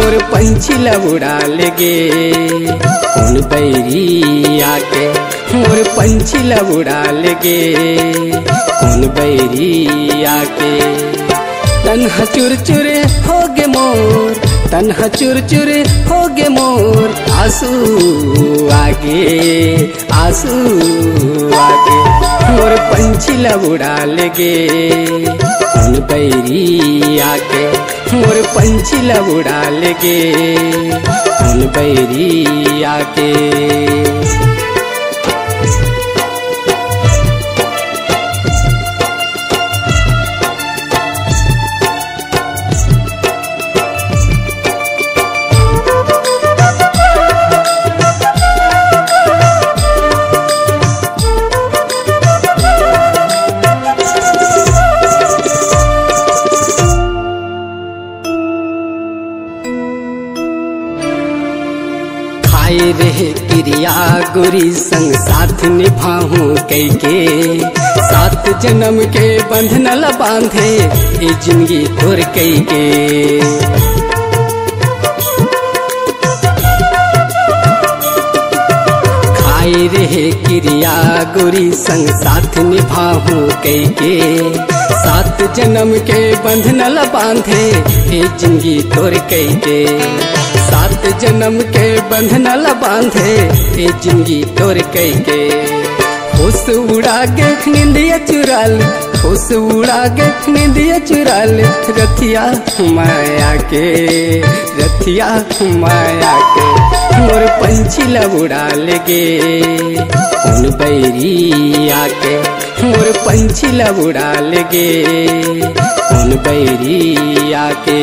मोर पंछी ला उड़ा लेगे। कौन बैरी आके मोर पंछी ला उड़ा लेगे। कौन बैरी आके तन्हा चुर चुर हो गे मोर, तन्हा चुर चुर हो गे मोर। आंसू आगे आंसू आगे मोर पंछी ला उड़ा लेगे। कौन बैरी आके मोर पंछी ला उड़ा लेगे। कौन बैरी आके रहे क्रिया गोरी संग साथ निभाऊं कैके। सात जन्म के बंधन ल बांधे ये जिंदगी तोर कैके। खाए रहे क्रिया गोरी संग साथ निभाऊं कैके। सात जन्म के बंधन ल बांधे ये जिंदगी तोर कैके। सात जन्म के बंधन ल बांधे ये जिंदगी तोर कैके। होश उड़ा के नींदिया चुरा ले, होश उड़ा के नींदिया चुरा ले। रथिया माया के, रथिया माया के मोर पंछी ला उड़ा लेगे। कौन बैरी आके मोर पंछी ला उड़ा लेगे। कौन बैरी आके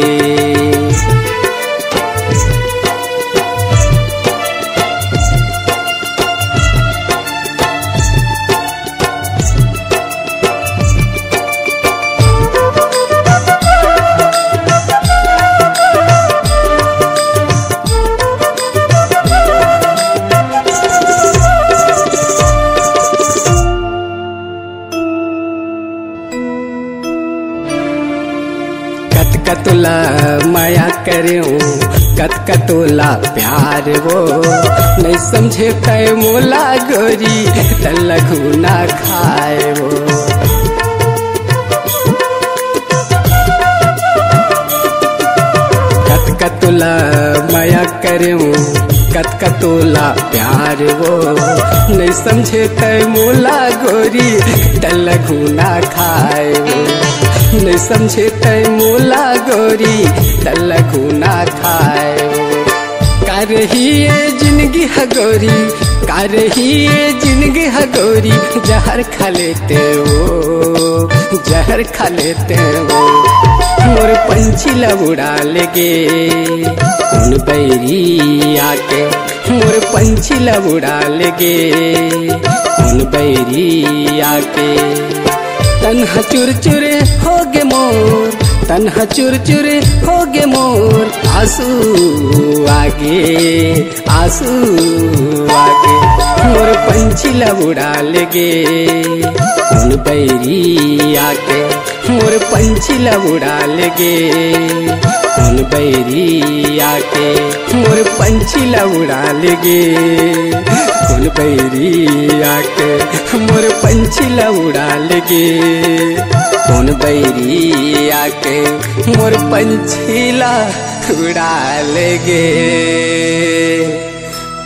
कतला माया करूं कत कतोला प्यार वो। नहीं समझे तय मोला गोरी लघु ना खाए वो। कत कतोला माया करूं कत कतोला प्यार वो। नहीं समझे तय मोला गोरी लघु ना खाए वो। नहीं समझे तय मोला गोरी लघु ना खाए। का रही ये जिंदगी है गोरी, का रही ये जिंदगी है गोरी। जहर खा लेते वो, जहर खा लेते वो मोर पंछी ला उड़ा लेगे। कौन बैरी आके मोर पंछी ला उड़ा लेगे। कौन बैरी आके तन्हा चुर चुर हो गे मोर, तन्हा चुर चुर हो गे मोर। आंसू आगे आंसू आगे मोर पंछी ला उड़ा लेगे। कौन बैरी आके मोर पंछी ला उड़ा लेगे। कौन बैरी आके मोर पंछी ला उड़ा लेगे। कौन बैरी आके मोर पंछी ला उड़ा लेगे। कौन बैरी आके मोर पंछी ला उड़ा लेगे।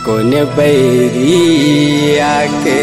कौन बैरी आके